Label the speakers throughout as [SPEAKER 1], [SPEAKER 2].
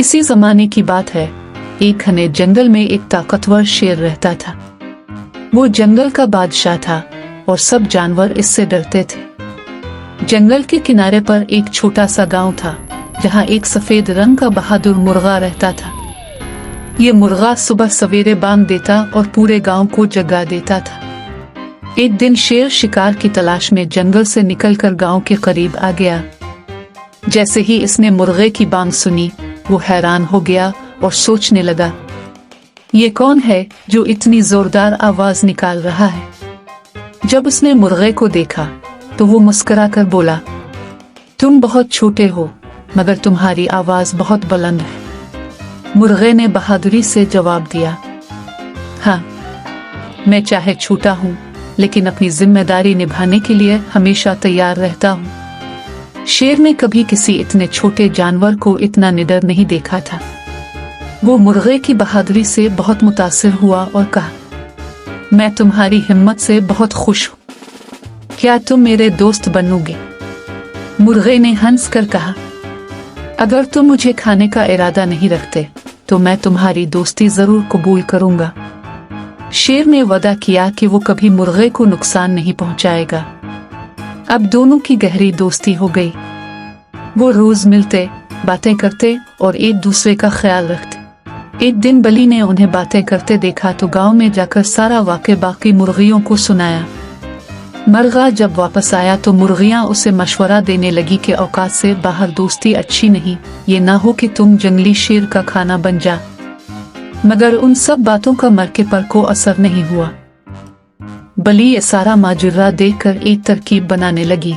[SPEAKER 1] किसी जमाने की बात है, एक घने जंगल में एक ताकतवर शेर रहता था। वो जंगल का बादशाह था और सब जानवर इससे डरते थे। जंगल के किनारे पर एक छोटा सा गांव था, जहां एक सफेद रंग का बहादुर मुर्गा रहता था। ये मुर्गा सुबह सवेरे बांग देता और पूरे गांव को जगा देता था। एक दिन शेर शिकार की तलाश में जंगल से निकलकर गांव के करीब आ गया। जैसे ही इसने मुर्गे की बांग सुनी, वो हैरान हो गया और सोचने लगा, ये कौन है जो इतनी जोरदार आवाज निकाल रहा है। जब उसने मुर्गे को देखा तो वो मुस्कुराकर बोला, तुम बहुत छोटे हो, मगर तुम्हारी आवाज बहुत बुलंद है। मुर्गे ने बहादुरी से जवाब दिया, हाँ, मैं चाहे छोटा हूँ, लेकिन अपनी जिम्मेदारी निभाने के लिए हमेशा तैयार रहता हूँ। शेर ने कभी किसी इतने छोटे जानवर को इतना निडर नहीं देखा था। वो मुर्गे की बहादुरी से बहुत मुतासिर हुआ और कहा, मैं तुम्हारी हिम्मत से बहुत खुश हूँ। क्या तुम मेरे दोस्त बनोगे? मुर्गे ने हंस कर कहा, अगर तुम मुझे खाने का इरादा नहीं रखते तो मैं तुम्हारी दोस्ती जरूर कबूल करूंगा। शेर ने वादा किया कि वो कभी मुर्गे को नुकसान नहीं पहुंचाएगा। अब दोनों की गहरी दोस्ती हो गई। वो रोज मिलते, बातें करते और एक दूसरे का ख्याल रखते। एक दिन बली ने उन्हें बातें करते देखा तो गांव में जाकर सारा वाक़या बाकी मुर्गियों को सुनाया। मुर्गा जब वापस आया तो मुर्गियां उसे मशवरा देने लगी कि औकात से बाहर दोस्ती अच्छी नहीं, ये ना हो कि तुम जंगली शेर का खाना बन जा। मगर उन सब बातों का मरके पर को असर नहीं हुआ। बली ये सारा माजरा देखकर एक तरकीब बनाने लगी।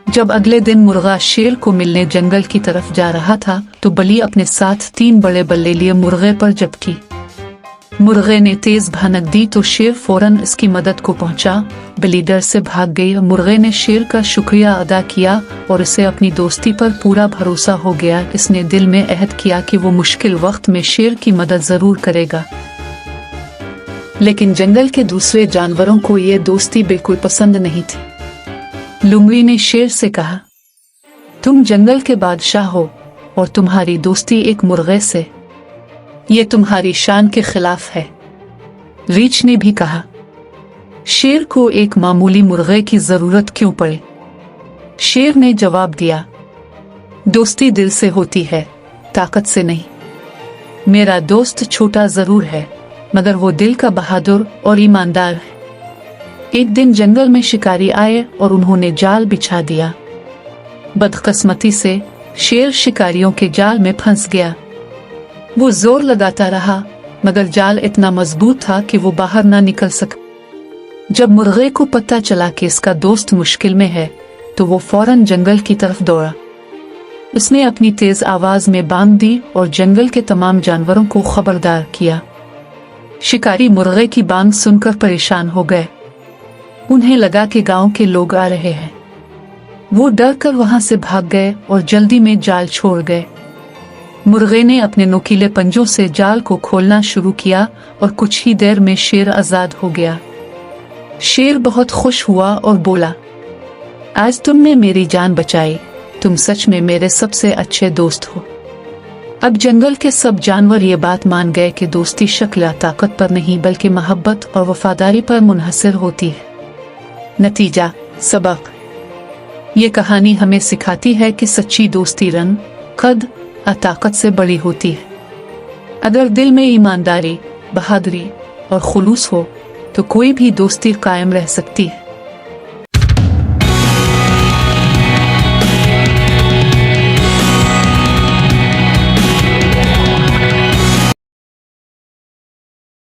[SPEAKER 1] जब अगले दिन मुर्गा शेर को मिलने जंगल की तरफ जा रहा था तो बली अपने साथ 3 बड़े बल्ले लिए मुर्गे पर झपटी। मुर्गे ने तेज भनक दी तो शेर फौरन इसकी मदद को पहुंचा। बली डर से भाग गई। मुर्गे ने शेर का शुक्रिया अदा किया और इसे अपनी दोस्ती पर पूरा भरोसा हो गया। इसने दिल में अहद किया कि वो मुश्किल वक्त में शेर की मदद जरूर करेगा। लेकिन जंगल के दूसरे जानवरों को ये दोस्ती बिल्कुल पसंद नहीं थी। लुमड़ी ने शेर से कहा, तुम जंगल के बादशाह हो और तुम्हारी दोस्ती एक मुर्गे से, ये तुम्हारी शान के खिलाफ है। रीछ ने भी कहा, शेर को एक मामूली मुर्गे की जरूरत क्यों पड़े? शेर ने जवाब दिया, दोस्ती दिल से होती है, ताकत से नहीं। मेरा दोस्त छोटा जरूर है, मगर वो दिल का बहादुर और ईमानदार है। एक दिन जंगल में शिकारी आए और उन्होंने जाल बिछा दिया। बदकिस्मती से शेर शिकारियों के जाल में फंस गया। वो जोर लगाता रहा, मगर जाल इतना मजबूत था कि वो बाहर ना निकल सका। जब मुर्गे को पता चला कि इसका दोस्त मुश्किल में है तो वो फौरन जंगल की तरफ दौड़ा। उसने अपनी तेज आवाज में बांग दी और जंगल के तमाम जानवरों को खबरदार किया। शिकारी मुर्गे की बांग सुनकर परेशान हो गए। उन्हें लगा कि गांव के लोग आ रहे हैं। वो डर कर वहां से भाग गए और जल्दी में जाल छोड़ गए। मुर्गे ने अपने नुकीले पंजों से जाल को खोलना शुरू किया और कुछ ही देर में शेर आजाद हो गया। शेर बहुत खुश हुआ और बोला, आज तुमने मेरी जान बचाई, तुम सच में मेरे सबसे अच्छे दोस्त हो। अब जंगल के सब जानवर ये बात मान गए कि दोस्ती शक्ल या ताकत पर नहीं बल्कि मोहब्बत और वफादारी पर मुनहसर होती है। नतीजा सबक, ये कहानी हमें सिखाती है कि सच्ची दोस्ती रंग, कद और ताकत से बड़ी होती है। अगर दिल में ईमानदारी, बहादुरी और खुलूस हो तो कोई भी दोस्ती कायम रह सकती है।